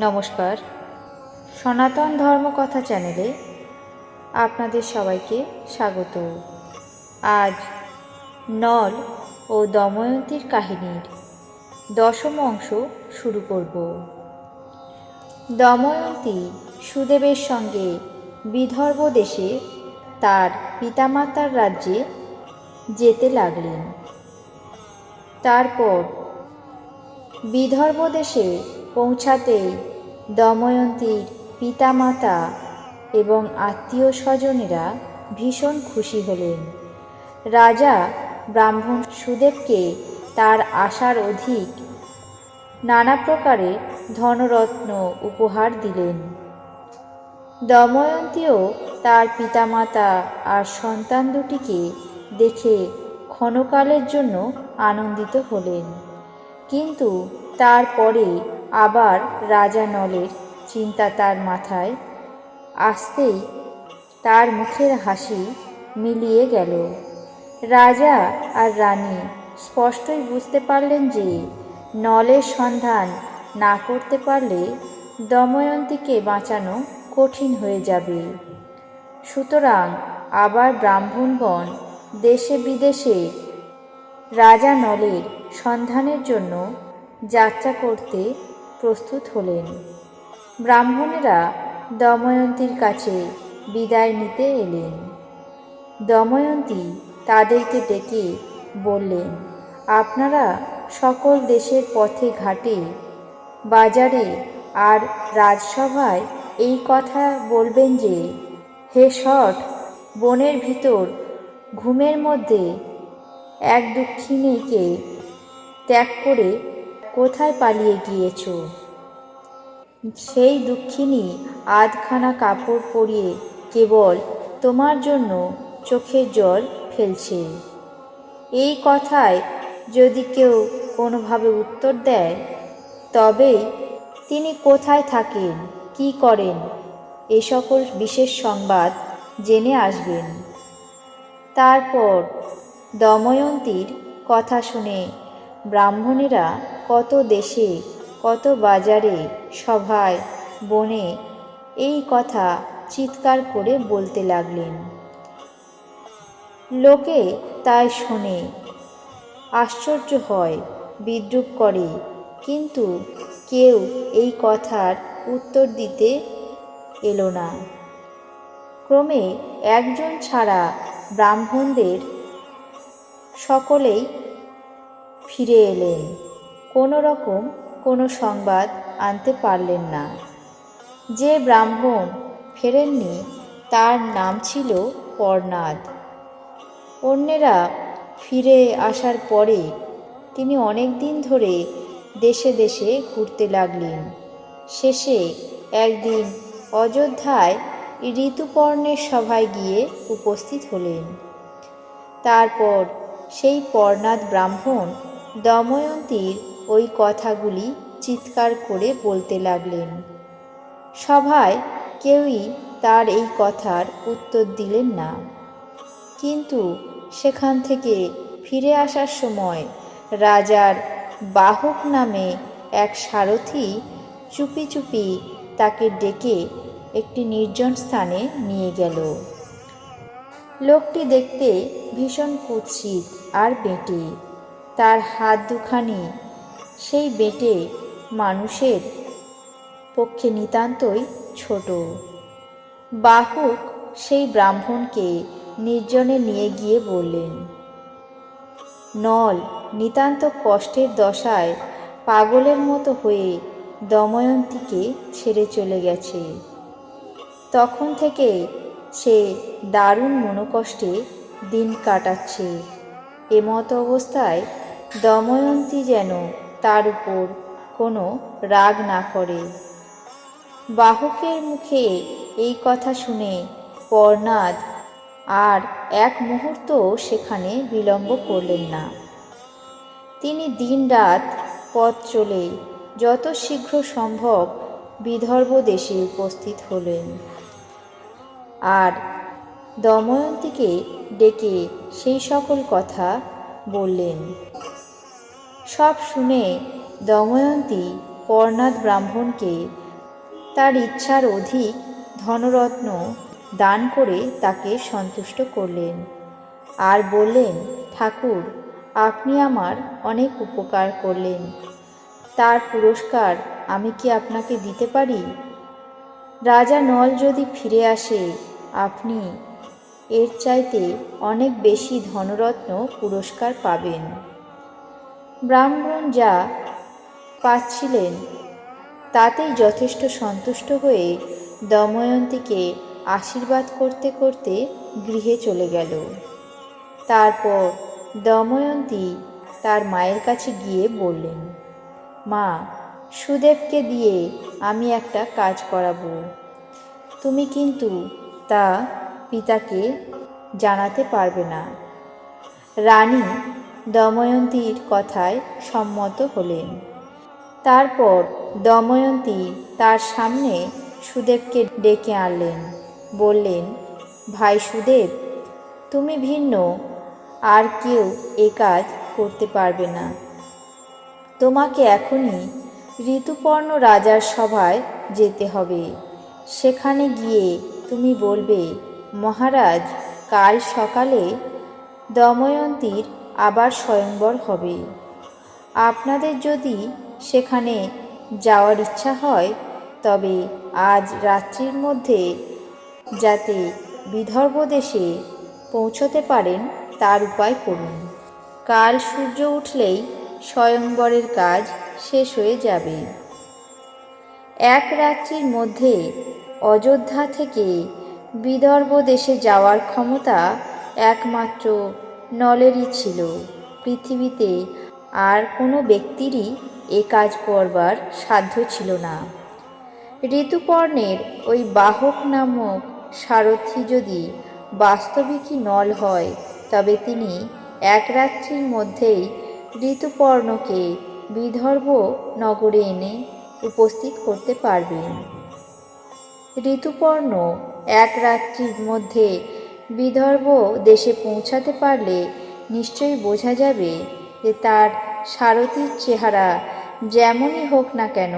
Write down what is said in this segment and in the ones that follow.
নমস্কার, সনাতন ধর্মকথা চ্যানেলে আপনাদের সবাইকে স্বাগত। আজ নল ও দময়ন্তীর কাহিনীর 10ম অংশ শুরু করব। দময়ন্তী সুদেবের সঙ্গে বিদর্ভ দেশে তার পিতামাতার রাজ্যে যেতে লাগলেন। তারপর বিদর্ভ দেশে পৌঁছাতেই দময়ন্তীর পিতামাতা এবং আত্মীয় স্বজনেরা ভীষণ খুশি হলেন। রাজা ব্রাহ্মণ সুদেবকে তার আশার অধিক নানা প্রকারের ধনরত্ন উপহার দিলেন। দময়ন্তীও তার পিতামাতা আর সন্তান দুটিকে দেখে ক্ষণকালের জন্য আনন্দিত হলেন, কিন্তু তারপরে আবার রাজা নলের চিন্তা তার মাথায় আসতেই তার মুখের হাসি মিলিয়ে গেল। রাজা আর রানী স্পষ্টই বুঝতে পারলেন যে নলের সন্ধান না করতে পারলে দময়ন্তীকে বাঁচানো কঠিন হয়ে যাবে। সুতরাং আবার ব্রাহ্মণগণ দেশে বিদেশে রাজা নলের সন্ধানের জন্য যাত্রা করতে প্রস্তুত হলেন। ব্রাহ্মণেরা দময়ন্তীর কাছে বিদায় নিতে এলেন। দময়ন্তী তাদেরকে ডেকে বললেন, আপনারা সকল দেশের পথে ঘাটে, বাজারে আর রাজসভায় এই কথা বলবেন যে, হে শঠ, বনের ভিতর ঘুমের মধ্যে এক দুঃখিনীকে ত্যাগ করে কোথায় পালিয়ে গিয়েছ? সেই দুঃখিনী আধখানা কাপড় পরিয়ে কেবল তোমার জন্য চোখের জল ফেলছে। এই কথায় যদি কেউ কোনোভাবে উত্তর দেয়, তবে তিনি কোথায় থাকেন, কি করেন, এ সকল বিশেষ সংবাদ জেনে আসবেন। তারপর দময়ন্তীর কথা শুনে ব্রাহ্মণেরা কত দেশে, কত বাজারে, সভায়, বনে এই কথা চিৎকার করে বলতে লাগলেন। লোকে তাই শোনে, আশ্চর্য হয়, বিদ্রূপ করে, কিন্তু কেউ এই কথার উত্তর দিতে এলো না। ক্রমে একজন ছাড়া ব্রাহ্মণদের সকলেই ফিরে এলেন, কোনো রকম কোনো সংবাদ আনতে পারলেন না। যে ব্রাহ্মণ ফেরেননি তার নাম ছিল পর্ণাদ। অন্যেরা ফিরে আসার পরে তিনি অনেক দিন ধরে দেশে দেশে ঘুরতে লাগলেন। শেষে একদিন অযোধ্যায় ঋতুপর্ণের সভায় গিয়ে উপস্থিত হলেন। তারপর সেই পর্ণাদ ব্রাহ্মণ দময়ন্তীর ওই কথাগুলি চিৎকার করে বলতে লাগলেন। সভায় কেউই তার এই কথার উত্তর দিলেন না, কিন্তু সেখান থেকে ফিরে আসার সময় রাজার বাহক নামে এক সারথি চুপি চুপি তাকে ডেকে একটি নির্জন স্থানে নিয়ে গেল। লোকটি দেখতে ভীষণ কুৎসিত আর বেঁটে। তার হাত দুখানি সেই বেঁটে মানুষের পক্ষে নিতান্তই ছোট। বাহক সেই ব্রাহ্মণকে নির্জনে নিয়ে গিয়ে বললেন, নল নিতান্ত কষ্টের দশায় পাগলের মতো হয়ে দময়ন্তীকে ছেড়ে চলে গেছে। তখন থেকে সে দারুণ মনোকষ্টে দিন কাটাচ্ছে। এমত অবস্থায় দময়ন্তী যেন তার উপর কোনো রাগ না করে। বাহকের মুখে এই কথা শুনে পর্ণাদ আর এক মুহূর্ত সেখানে বিলম্ব করলেন না। তিনি দিন রাত পথ চলে যত শীঘ্র সম্ভব বিদর্ভ দেশে উপস্থিত হলেন আর দময়ন্তীকে ডেকে সেই সকল কথা বললেন। সব শুনে দময়ন্তী পর্ণাদ ব্রাহ্মণকে তার ইচ্ছার অধিক ধনরত্ন দান করে তাকে সন্তুষ্ট করলেন আর বললেন, ঠাকুর, আপনি আমার অনেক উপকার করলেন, তার পুরস্কার আমি কি আপনাকে দিতে পারি? রাজা নল যদি ফিরে আসে, আপনি এর চাইতে অনেক বেশি ধনরত্ন পুরস্কার পাবেন। ব্রাহ্মণ যা পাচ্ছিলেন তাতেই যথেষ্ট সন্তুষ্ট হয়ে দময়ন্তীকে আশীর্বাদ করতে করতে গৃহে চলে গেল। তারপর দময়ন্তী তার মায়ের কাছে গিয়ে বললেন, মা, সুদেবকে দিয়ে আমি একটা কাজ করাবো, তুমি কিন্তু তা পিতাকে জানাতে পারবে না। রানী দময়ন্তীর কথায় সম্মত হলেন। তারপর দময়ন্তী তার সামনে সুদেবকে ডেকে আনলেন। বললেন, ভাই সুদেব, তুমি ভিন্ন আর কেউ এ কাজ করতে পারবে না। তোমাকে এখনই ঋতুপর্ণ রাজার সভায় যেতে হবে। সেখানে গিয়ে তুমি বলবে, মহারাজ, কাল সকালে দময়ন্তীর আবার স্বয়ংবর হবে। আপনাদের যদি সেখানে যাওয়ার ইচ্ছা হয় তবে আজ রাত্রির মধ্যে যাতে বিদর্ভ দেশে পৌঁছতে পারেন তার উপায় করুন। কাল সূর্য উঠলেই স্বয়ংবরের কাজ শেষ হয়ে যাবে। এক রাত্রির মধ্যে অযোধ্যা থেকে বিদর্ভ দেশে যাওয়ার ক্ষমতা একমাত্র নলেরই ছিল। পৃথিবীতে আর কোনো ব্যক্তিরই এ কাজ করবার সাধ্য ছিল না। ঋতুপর্ণের ওই বাহক নামক সারথি যদি বাস্তবিকই নল হয় তবে তিনি এক রাত্রির মধ্যেই ঋতুপর্ণকে বিদর্ভ নগরে এনে উপস্থিত করতে পারবেন। ঋতুপর্ণ এক রাত্রির মধ্যে বিদর্ভ দেশে পৌঁছাতে পারলে নিশ্চয়ই বোঝা যাবে যে তার সারথির চেহারা যেমনই হোক না কেন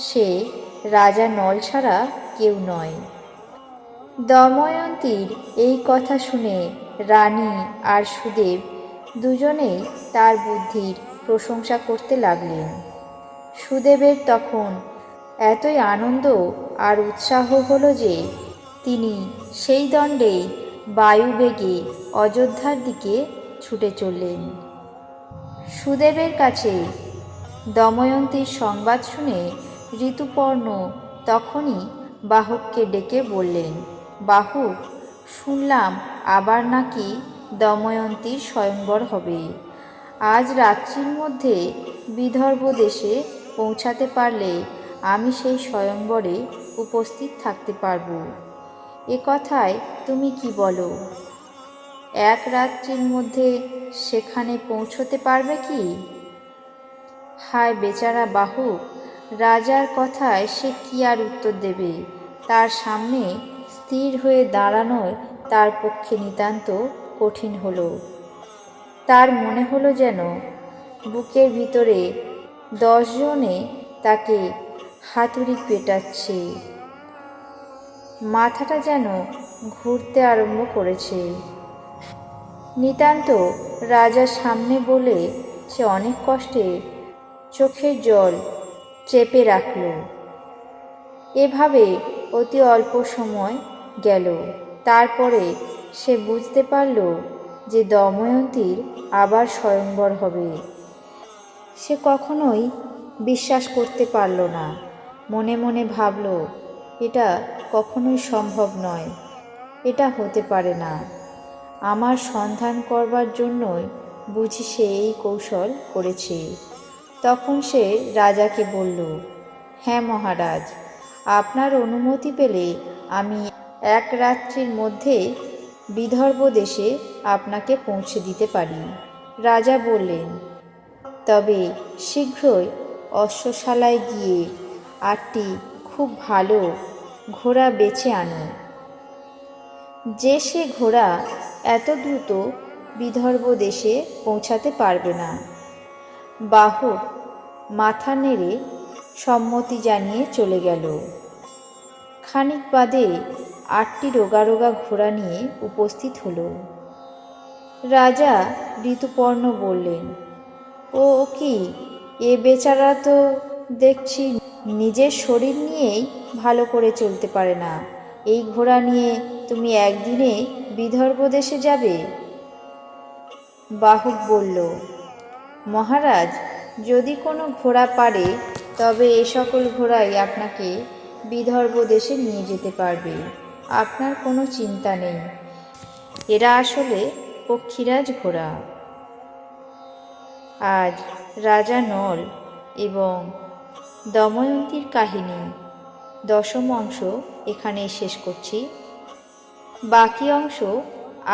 সে রাজা নল ছাড়া কেউ নয়। দময়ন্তীর এই কথা শুনে রানী আর সুদেব দুজনেই তার বুদ্ধির প্রশংসা করতে লাগলেন। সুদেবের তখন এতই আনন্দ আর উৎসাহ হলো যে তিনি সেই দণ্ডেই বায়ুবেগে অযোধ্যার দিকে ছুটে চললেন। সুদেবের কাছে দময়ন্তীর সংবাদ শুনে ঋতুপর্ণ তখনই বাহককে ডেকে বললেন, বাহক, শুনলাম আবার নাকি দময়ন্তীর স্বয়ংবর হবে। আজ রাত্রির মধ্যে বিদর্ভ দেশে পৌঁছাতে পারলে আমি সেই স্বয়ংবরে উপস্থিত থাকতে পারব। এ কথায় তুমি কি বলো? এক রাত্রির মধ্যে সেখানে পৌঁছতে পারবে কি? হায় বেচারা বাহক, রাজার কথায় সে কি আর উত্তর দেবে? তার সামনে স্থির হয়ে দাঁড়ানোয় তার পক্ষে নিতান্ত কঠিন হলো। তার মনে হলো যেন বুকের ভিতরে 10 জনে তাকে হাতুড়ি পেটাচ্ছে। মাথাটা যেন ঘুরতে আরম্ভ করেছে। নিতান্ত রাজার সামনে বলে সে অনেক কষ্টে চোখের জল চেপে রাখল। এভাবে অতি অল্প সময় গেল। তারপরে সে বুঝতে পারল যে দময়ন্তীর আবার স্বয়ংবর হবে। সে কখনোই বিশ্বাস করতে পারল না। মনে মনে ভাবল, এটা কখনোই সম্ভব নয়, এটা হতে পারে না। আমার সন্ধান করবার জন্যই বুঝি সে এই কৌশল করেছে। তখন সে রাজাকে বলল, হ্যাঁ মহারাজ, আপনার অনুমতি পেলে আমি এক রাত্রির মধ্যে বিদর্ভ দেশে আপনাকে পৌঁছে দিতে পারি। রাজা বললেন, তবে শীঘ্রই অশ্বশালায় গিয়ে 8টি খুব ভালো ঘোড়া বেছে আনো। যে সে ঘোড়া এত দ্রুত বিদর্ভ দেশে পৌঁছাতে পারবে না। বাহক মাথা নেড়ে সম্মতি জানিয়ে চলে গেল। খানিক বাদে 8টি রোগা রোগা ঘোড়া নিয়ে উপস্থিত হলো। রাজা ঋতুপর্ণ বললেন, ও কি, এ বেচারা তো দেখছি নিজের শরীর নিয়েই ভালো করে চলতে পারে না। এই ঘোড়া নিয়ে তুমি একদিনে বিদর্ভ দেশে যাবে? বাহক বলল, মহারাজ, যদি কোনো ঘোড়া পারে তবে এ সকল ঘোড়াই আপনাকে বিদর্ভ দেশে নিয়ে যেতে পারবে। আপনার কোনো চিন্তা নেই। এরা আসলে পক্ষীরাজ ঘোড়া। আজ রাজা নল এবং দময়ন্তীর কাহিনী 10ম অংশ এখানেই শেষ করছি। বাকি অংশ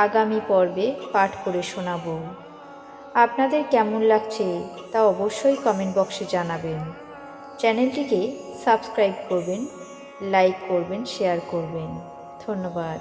আগামী পর্বে পাঠ করে শোনাব। আপনাদের কেমন লাগছে তা অবশ্যই কমেন্ট বক্সে জানাবেন। চ্যানেলটিকে সাবস্ক্রাইব করবেন, লাইক করবেন, শেয়ার করবেন। ধন্যবাদ।